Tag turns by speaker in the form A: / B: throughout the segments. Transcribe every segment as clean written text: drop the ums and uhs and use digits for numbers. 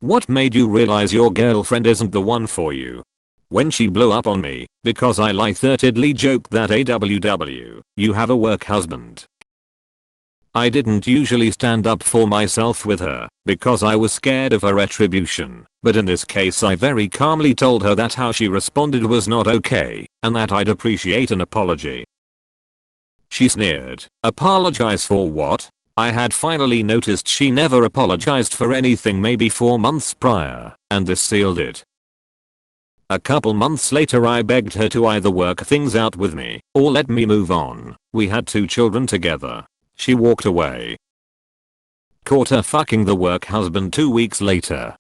A: What made you realize your girlfriend isn't the one for you? When she blew up on me because I lightheartedly joked that AWW, you have a work husband. I didn't usually stand up for myself with her because I was scared of her retribution, but in this case I very calmly told her that how she responded was not okay and that I'd appreciate an apology. She sneered, "Apologize for what?" I had finally noticed she never apologized for anything maybe 4 months prior, and this sealed it. A couple months later I begged her to either work things out with me or let me move on. We had 2 children together. She walked away. Caught her fucking the work husband 2 weeks later.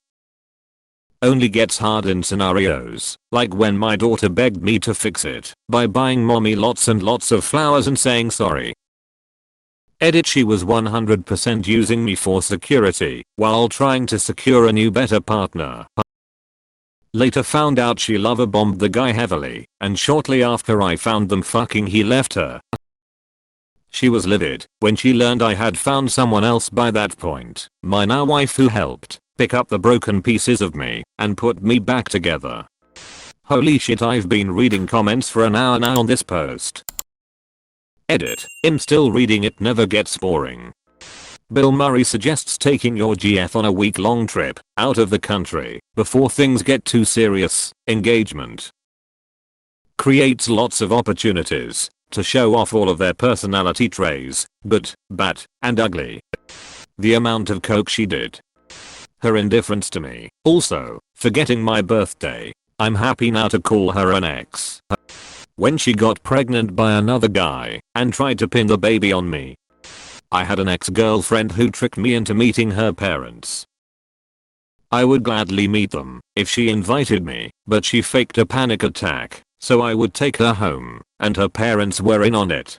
A: Only gets hard in scenarios like when my daughter begged me to fix it by buying mommy lots and lots of flowers and saying sorry. Edit, she was 100% using me for security while trying to secure a new better partner. Later found out she lover bombed the guy heavily, and shortly after I found them fucking he left her. She was livid when she learned I had found someone else by that point, my now wife, who helped pick up the broken pieces of me and put me back together. Holy shit, I've been reading comments for an hour now on this post. Edit, I'm still reading, it never gets boring. Bill Murray suggests taking your GF on a week-long trip out of the country before things get too serious. Engagement creates lots of opportunities to show off all of their personality traits, good, bad, and ugly. The amount of coke she did. Her indifference to me. Also, forgetting my birthday. I'm happy now to call her an ex. When she got pregnant by another guy and tried to pin the baby on me. I had an ex-girlfriend who tricked me into meeting her parents. I would gladly meet them if she invited me, but she faked a panic attack so I would take her home, and her parents were in on it.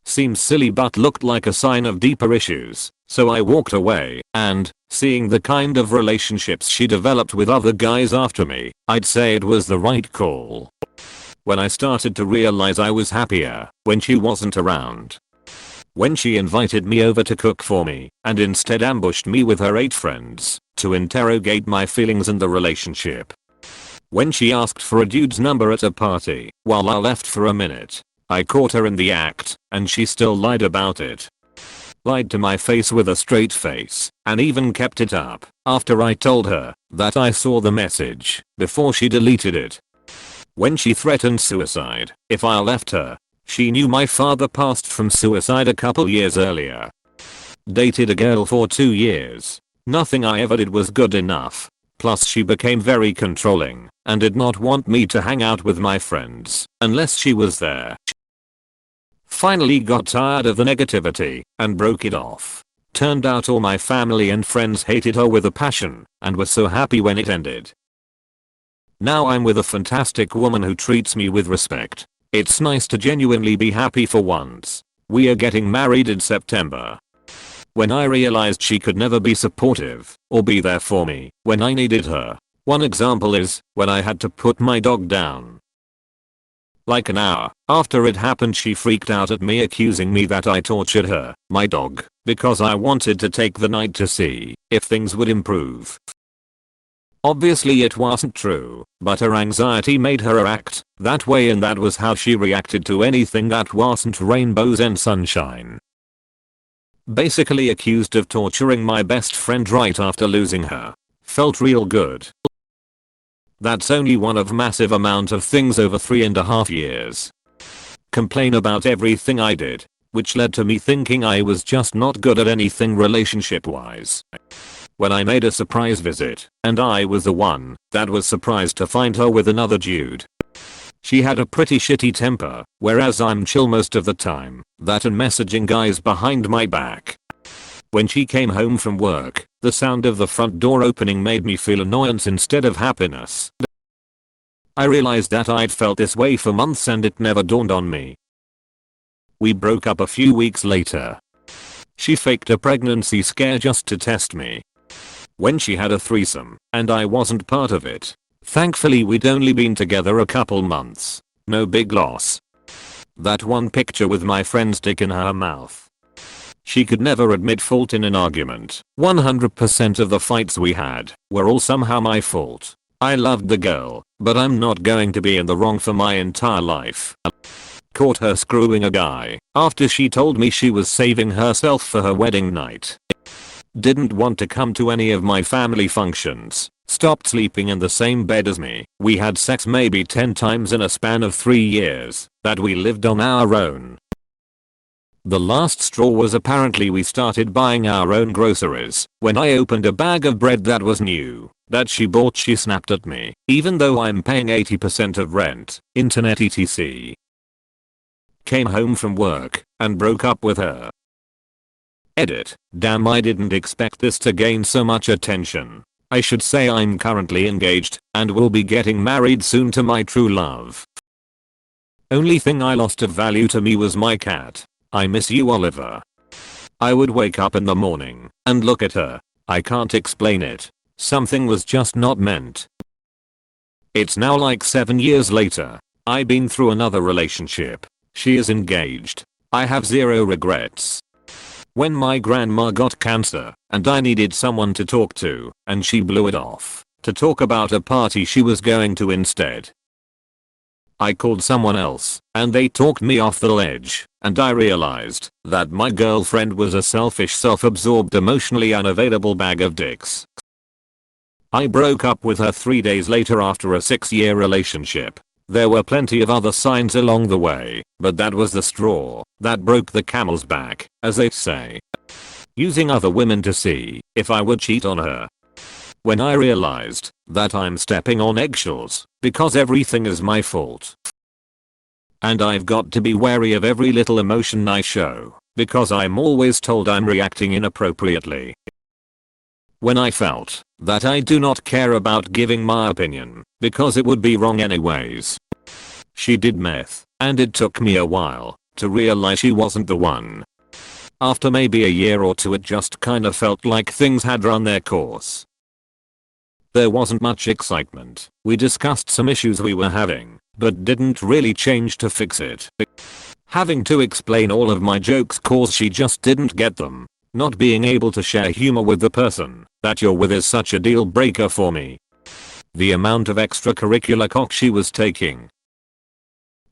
A: Seems silly but looked like a sign of deeper issues, so I walked away, and, seeing the kind of relationships she developed with other guys after me, I'd say it was the right call. When I started to realize I was happier when she wasn't around. When she invited me over to cook for me, and instead ambushed me with her 8 friends to interrogate my feelings and the relationship. When she asked for a dude's number at a party while I left for a minute. I caught her in the act, and she still lied about it. Lied to my face with a straight face, and even kept it up after I told her that I saw the message before she deleted it. When she threatened suicide if I left her. She knew my father passed from suicide a couple years earlier. Dated a girl for 2 years. Nothing I ever did was good enough. Plus she became very controlling and did not want me to hang out with my friends unless she was there. Finally got tired of the negativity and broke it off. Turned out all my family and friends hated her with a passion and were so happy when it ended. Now I'm with a fantastic woman who treats me with respect. It's nice to genuinely be happy for once. We are getting married in September. When I realized she could never be supportive or be there for me when I needed her. One example is when I had to put my dog down. Like an hour after it happened, she freaked out at me, accusing me that I tortured her, my dog, because I wanted to take the night to see if things would improve. Obviously it wasn't true, but her anxiety made her act that way, and that was how she reacted to anything that wasn't rainbows and sunshine. Basically accused of torturing my best friend right after losing her. Felt real good. That's only one of massive amount of things over 3.5 years. Complain about everything I did, which led to me thinking I was just not good at anything relationship wise. When I made a surprise visit, and I was the one that was surprised to find her with another dude. She had a pretty shitty temper, whereas I'm chill most of the time, that and messaging guys behind my back. When she came home from work, the sound of the front door opening made me feel annoyance instead of happiness. I realized that I'd felt this way for months and it never dawned on me. We broke up a few weeks later. She faked a pregnancy scare just to test me. When she had a threesome, and I wasn't part of it. Thankfully we'd only been together a couple months. No big loss. That one picture with my friend's dick in her mouth. She could never admit fault in an argument. 100% of the fights we had were all somehow my fault. I loved the girl, but I'm not going to be in the wrong for my entire life. Caught her screwing a guy after she told me she was saving herself for her wedding night. Didn't want to come to any of my family functions. Stopped sleeping in the same bed as me. We had sex maybe 10 times in a span of 3 years that we lived on our own. The last straw was apparently we started buying our own groceries. When I opened a bag of bread that was new, that she bought, she snapped at me, even though I'm paying 80% of rent, internet etc. Came home from work and broke up with her. Edit. Damn, I didn't expect this to gain so much attention. I should say I'm currently engaged and will be getting married soon to my true love. Only thing I lost of value to me was my cat. I miss you, Oliver. I would wake up in the morning and look at her. I can't explain it. Something was just not meant. It's now like 7 years later. I've been through another relationship. She is engaged. I have zero regrets. When my grandma got cancer and I needed someone to talk to, and she blew it off to talk about a party she was going to instead. I called someone else and they talked me off the ledge, and I realized that my girlfriend was a selfish, self-absorbed, emotionally unavailable bag of dicks. I broke up with her 3 days later after a 6-year relationship. There were plenty of other signs along the way, but that was the straw that broke the camel's back, as they say. Using other women to see if I would cheat on her. When I realized that I'm stepping on eggshells because everything is my fault. And I've got to be wary of every little emotion I show because I'm always told I'm reacting inappropriately. When I felt that I do not care about giving my opinion because it would be wrong anyways. She did meth, and it took me a while to realize she wasn't the one. After maybe a year or two, it just kinda felt like things had run their course. There wasn't much excitement. We discussed some issues we were having, but didn't really change to fix it. Having to explain all of my jokes cause she just didn't get them. Not being able to share humor with the person that you're with is such a deal breaker for me. The amount of extracurricular cock she was taking.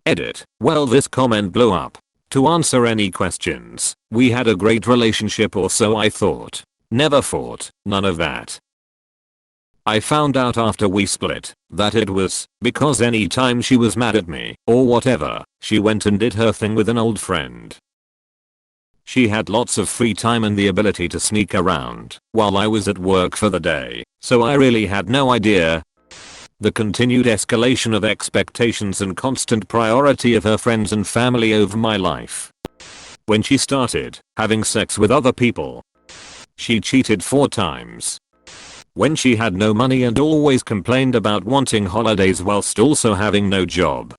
A: Edit. Well, this comment blew up. To answer any questions, we had a great relationship, or so I thought. Never fought, none of that. I found out after we split that it was because anytime she was mad at me or whatever, she went and did her thing with an old friend. She had lots of free time and the ability to sneak around while I was at work for the day, so I really had no idea. The continued escalation of expectations and constant priority of her friends and family over my life. When she started having sex with other people. She cheated 4 times. When she had no money and always complained about wanting holidays whilst also having no job.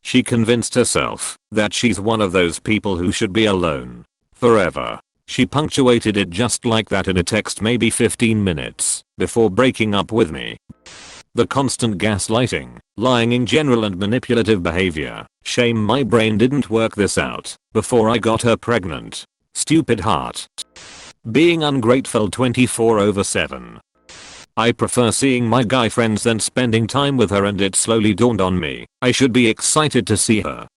A: She convinced herself that she's one of those people who should be alone forever. She punctuated it just like that in a text maybe 15 minutes before breaking up with me. The constant gaslighting, lying in general, and manipulative behavior. Shame my brain didn't work this out before I got her pregnant. Stupid heart. Being ungrateful 24/7. I prefer seeing my guy friends than spending time with her, and it slowly dawned on me I should be excited to see her.